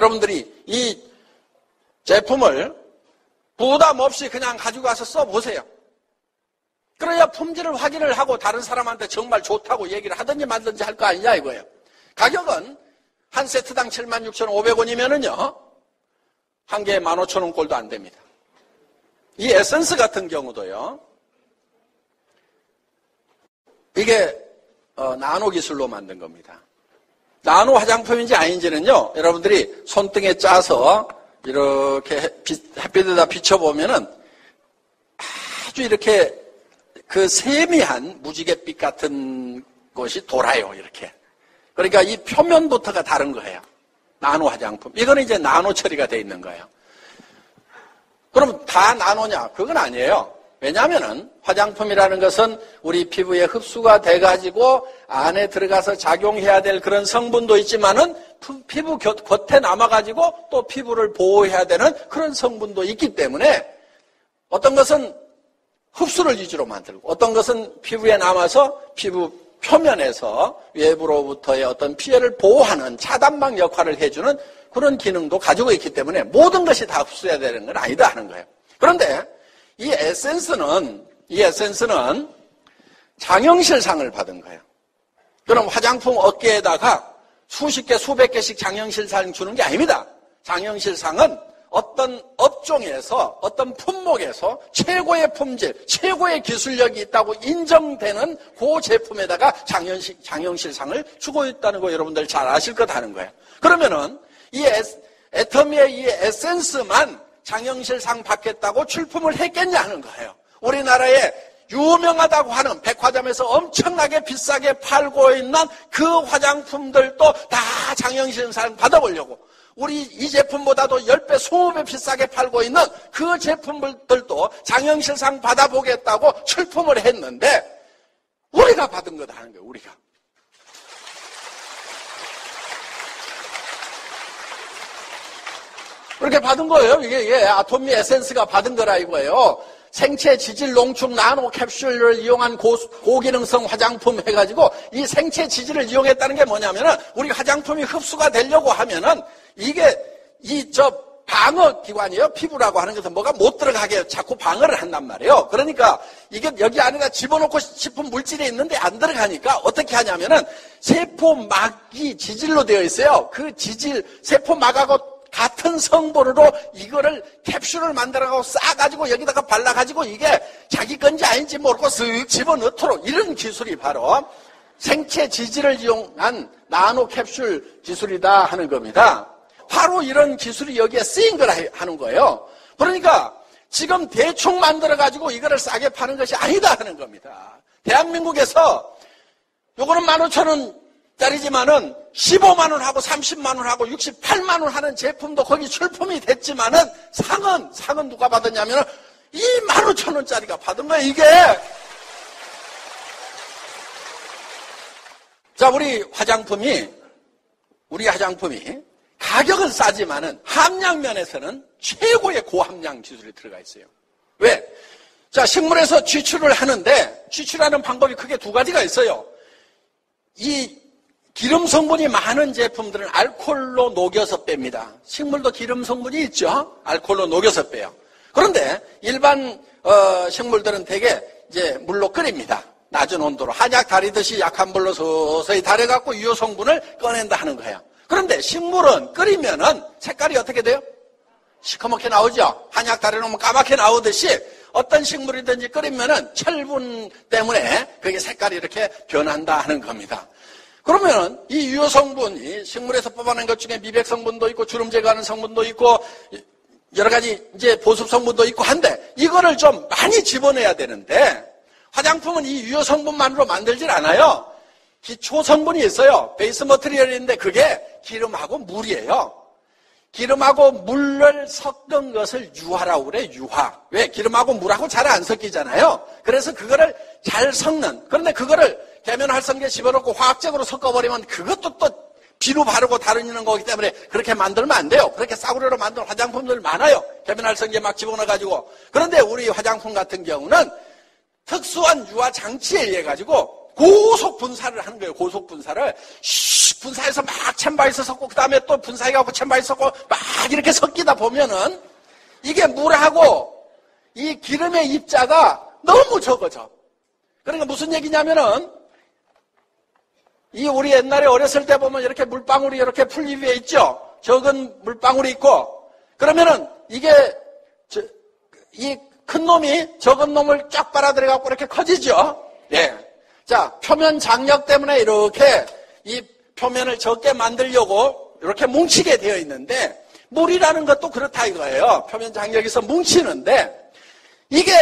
여러분들이 이 제품을 부담 없이 그냥 가지고 가서 써보세요. 그래야 품질을 확인을 하고 다른 사람한테 정말 좋다고 얘기를 하든지 말든지 할 거 아니냐 이거예요. 가격은 한 세트당 76,500원이면은요, 한 개에 15,000원 꼴도 안 됩니다. 이 에센스 같은 경우도요, 이게 나노 기술로 만든 겁니다. 나노 화장품인지 아닌지는요, 여러분들이 손등에 짜서 이렇게 햇빛에다 비춰보면은 아주 이렇게 그 세미한 무지갯빛 같은 것이 돌아요, 이렇게. 그러니까 이 표면부터가 다른 거예요. 나노 화장품. 이거는 이제 나노 처리가 돼 있는 거예요. 그럼 다 나노냐? 그건 아니에요. 왜냐하면은 화장품이라는 것은 우리 피부에 흡수가 돼가지고 안에 들어가서 작용해야 될 그런 성분도 있지만은 피부 겉에 남아가지고 또 피부를 보호해야 되는 그런 성분도 있기 때문에 어떤 것은 흡수를 위주로 만들고 어떤 것은 피부에 남아서 피부 표면에서 외부로부터의 어떤 피해를 보호하는 차단막 역할을 해주는 그런 기능도 가지고 있기 때문에 모든 것이 다 흡수해야 되는 건 아니다 하는 거예요. 그런데 이 에센스는 장영실상을 받은 거예요. 그럼 화장품 업계에다가 수십 개, 수백 개씩 장영실상 주는 게 아닙니다. 장영실상은 어떤 업종에서, 어떤 품목에서 최고의 품질, 최고의 기술력이 있다고 인정되는 그 제품에다가 장영실상을 주고 있다는 거 여러분들 잘 아실 것 하는 거예요. 그러면은 이 애터미의 이 에센스만 장영실상 받겠다고 출품을 했겠냐 하는 거예요. 우리나라에 유명하다고 하는 백화점에서 엄청나게 비싸게 팔고 있는 그 화장품들도 다 장영실상 받아보려고 우리 이 제품보다도 10배, 20배 비싸게 팔고 있는 그 제품들도 장영실상 받아보겠다고 출품을 했는데 우리가 받은 거다 하는 거예요. 우리가. 그렇게 받은 거예요. 이게 아토미 에센스가 받은 거라 이거예요. 생체 지질 농축 나노 캡슐을 이용한 고기능성 화장품 해가지고 이 생체 지질을 이용했다는 게 뭐냐면은 우리 화장품이 흡수가 되려고 하면은 이게 방어 기관이에요. 피부라고 하는 것은 뭐가 못 들어가게 자꾸 방어를 한단 말이에요. 그러니까 이게 여기 안에다 집어넣고 싶은 물질이 있는데 안 들어가니까 어떻게 하냐면은 세포막이 지질로 되어 있어요. 그 지질, 세포막하고 같은 성분으로 이거를 캡슐을 만들어가고 싸가지고 여기다가 발라가지고 이게 자기 건지 아닌지 모르고 쓱 집어넣도록 이런 기술이 바로 생체 지질을 이용한 나노 캡슐 기술이다 하는 겁니다. 바로 이런 기술이 여기에 쓰인 걸 하는 거예요. 그러니까 지금 대충 만들어가지고 이거를 싸게 파는 것이 아니다 하는 겁니다. 대한민국에서 요거는 15,000원짜리지만은 15만 원하고 30만 원하고 68만 원 하는 제품도 거기 출품이 됐지만은 상은 누가 받았냐면은 25,000원짜리가 받은 거예요, 이게. 자, 우리 화장품이 가격은 싸지만은 함량면에서는 최고의 고함량 기술이 들어가 있어요. 왜? 자, 식물에서 취출을 하는데 취출하는 방법이 크게 두 가지가 있어요. 이 기름 성분이 많은 제품들은 알코올로 녹여서 뺍니다. 식물도 기름 성분이 있죠. 알코올로 녹여서 빼요. 그런데 일반 식물들은 대개 이제 물로 끓입니다. 낮은 온도로 한약 다리듯이 약한 불로 서서히 달여갖고 유효 성분을 꺼낸다 하는 거예요. 그런데 식물은 끓이면은 색깔이 어떻게 돼요? 시커멓게 나오죠. 한약 다려놓으면 까맣게 나오듯이 어떤 식물이든지 끓이면은 철분 때문에 그게 색깔이 이렇게 변한다 하는 겁니다. 그러면은 이 유효 성분이 식물에서 뽑아낸 것 중에 미백 성분도 있고 주름 제거하는 성분도 있고 여러 가지 이제 보습 성분도 있고 한데 이거를 좀 많이 집어내야 되는데 화장품은 이 유효 성분만으로 만들질 않아요. 기초 성분이 있어요. 베이스 머티리얼인데 그게 기름하고 물이에요. 기름하고 물을 섞은 것을 유화라고 그래, 유화. 왜? 기름하고 물하고 잘 안 섞이잖아요. 그래서 그거를 잘 섞는. 그런데 그거를 계면활성제 집어넣고 화학적으로 섞어버리면 그것도 또 비누 바르고 다루는 거기 때문에 그렇게 만들면 안 돼요. 그렇게 싸구려로 만든 화장품들 많아요. 계면활성제 막 집어넣어가지고. 그런데 우리 화장품 같은 경우는 특수한 유화 장치에 의해 가지고 고속 분사를 하는 거예요. 고속 분사를 분사해서 막 챔바에서 섞고 그 다음에 또 분사해갖고 챔바에서 섞고 막 이렇게 섞이다 보면은 이게 물하고 이 기름의 입자가 너무 적어져. 그러니까 무슨 얘기냐면은 이 우리 옛날에 어렸을 때 보면 이렇게 물방울이 이렇게 풀잎 위에 있죠. 적은 물방울이 있고 그러면은 이게 이 큰 놈이 적은 놈을 쫙 빨아들여갖고 이렇게 커지죠. 예. 자, 표면 장력 때문에 이렇게 이 표면을 적게 만들려고 이렇게 뭉치게 되어 있는데 물이라는 것도 그렇다 이거예요. 표면 장력에서 뭉치는데 이게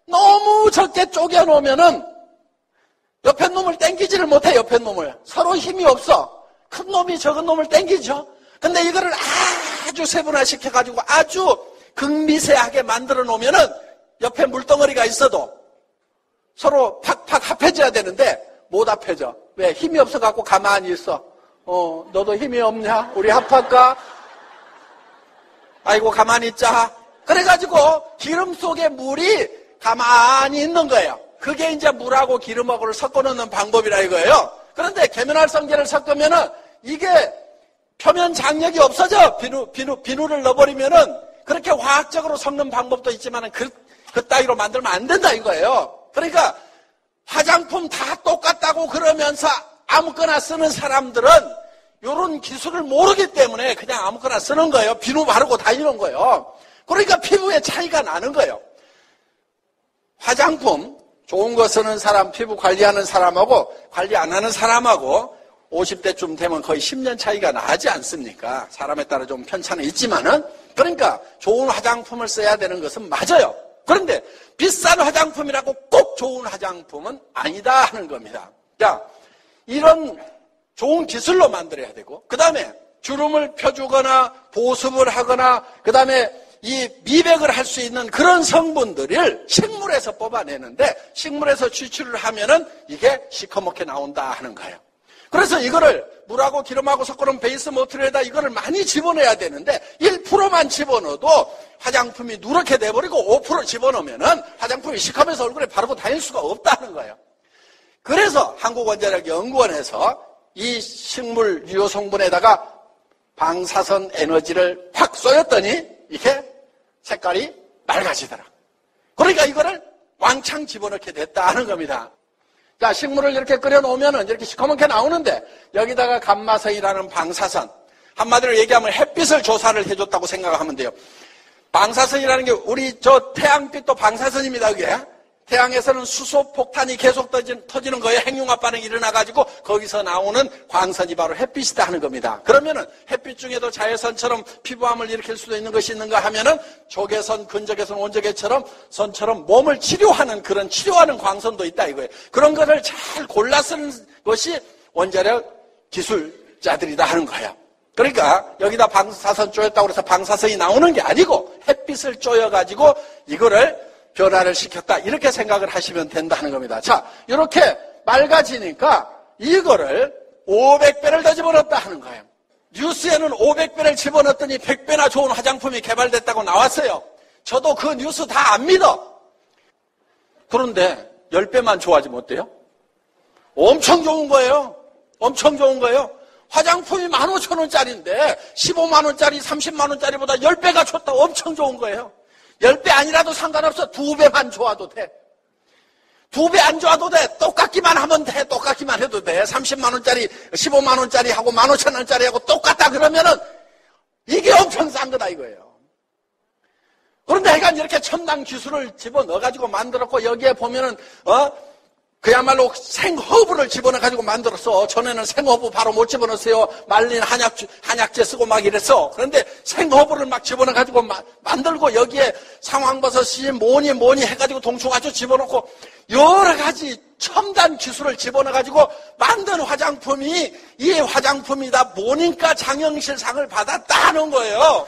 너무 적게 쪼개 놓으면은 옆에 놈을 당기지를 못해. 옆에 놈을 서로 힘이 없어. 큰 놈이 적은 놈을 당기죠. 근데 이거를 아주 세분화시켜 가지고 아주 극미세하게 만들어 놓으면은 옆에 물덩어리가 있어도 서로 팍팍 합해져야 되는데 못 합해져. 왜? 힘이 없어 갖고 가만히 있어. 너도 힘이 없냐? 우리 합할까? 아이고 가만히 있자. 그래가지고 기름 속에 물이 가만히 있는 거예요. 그게 이제 물하고 기름하고를 섞어 놓는 방법이라 이거예요. 그런데 계면활성제를 섞으면은 이게 표면 장력이 없어져. 비누를 넣어버리면은 그렇게 화학적으로 섞는 방법도 있지만은 그 따위로 만들면 안 된다 이거예요. 그러니까 화장품 다 똑같다고 그러면서 아무거나 쓰는 사람들은 이런 기술을 모르기 때문에 그냥 아무거나 쓰는 거예요. 비누 바르고 다니는 거예요. 그러니까 피부에 차이가 나는 거예요. 화장품 좋은 거 쓰는 사람, 피부 관리하는 사람하고 관리 안 하는 사람하고 50대쯤 되면 거의 10년 차이가 나지 않습니까? 사람에 따라 좀 편차는 있지만은 그러니까 좋은 화장품을 써야 되는 것은 맞아요. 그런데 비싼 화장품이라고 꼭 좋은 화장품은 아니다 하는 겁니다. 자, 이런 좋은 기술로 만들어야 되고 그 다음에 주름을 펴주거나 보습을 하거나 그 다음에 이 미백을 할 수 있는 그런 성분들을 식물에서 뽑아내는데 식물에서 추출을 하면은 이게 시커멓게 나온다 하는 거예요. 그래서 이거를 물하고 기름하고 섞어놓은 베이스 모트리에다 이거를 많이 집어넣어야 되는데 1%만 집어넣어도 화장품이 누렇게 돼버리고 5% 집어넣으면은 화장품이 시커면서 얼굴에 바르고 다닐 수가 없다는 거예요. 그래서 한국원자력연구원에서 이 식물 유효 성분에다가 방사선 에너지를 확 쏘였더니 이게 색깔이 맑아지더라. 그러니까 이거를 왕창 집어넣게 됐다는 겁니다. 자, 식물을 이렇게 끓여놓으면은 이렇게 시커멓게 나오는데 여기다가 감마선이라는 방사선, 한마디로 얘기하면 햇빛을 조사를 해줬다고 생각하면 돼요. 방사선이라는 게 우리 저 태양빛도 방사선입니다. 그게 태양에서는 수소 폭탄이 계속 터지는 거예요. 핵융합 반응이 일어나가지고 거기서 나오는 광선이 바로 햇빛이다 하는 겁니다. 그러면은 햇빛 중에도 자외선처럼 피부암을 일으킬 수도 있는 것이 있는가 하면은 적외선, 근적외선, 온적외처럼 선처럼 몸을 치료하는 그런 치료하는 광선도 있다 이거예요. 그런 것을 잘 골라 쓰는 것이 원자력 기술자들이다 하는 거예요. 그러니까 여기다 방사선 쪼였다고 해서 방사선이 나오는 게 아니고 햇빛을 쪼여가지고 이거를 변화를 시켰다 이렇게 생각을 하시면 된다는 겁니다. 자, 이렇게 맑아지니까 이거를 500배를 더 집어넣었다 하는 거예요. 뉴스에는 500배를 집어넣었더니 100배나 좋은 화장품이 개발됐다고 나왔어요. 저도 그 뉴스 다 안 믿어. 그런데 10배만 좋아지면 어때요? 엄청 좋은 거예요. 엄청 좋은 거예요. 화장품이 15,000원짜리인데 15만원짜리, 30만원짜리보다 10배가 좋다. 엄청 좋은 거예요. 10배 아니라도 상관없어. 2배만 좋아도 돼. 2배 안 좋아도 돼. 똑같기만 하면 돼. 똑같기만 해도 돼. 30만원짜리, 15만원짜리 하고 15,000원짜리 하고 똑같다 그러면은 이게 엄청 싼 거다 이거예요. 그런데 하여간 이렇게 첨단 기술을 집어넣어가지고 만들었고 여기에 보면은, 그야말로 생허브를 집어넣어가지고 만들었어. 전에는 생허브 바로 못 집어넣었어요. 말린 한약재 쓰고 막 이랬어. 그런데 생허브를 막 집어넣어가지고 만들고 여기에 상황버섯이 뭐니 해가지고 동충하초 집어넣고 여러 가지 첨단 기술을 집어넣어가지고 만든 화장품이 이 화장품이다 보니까 장영실상을 받았다는 거예요.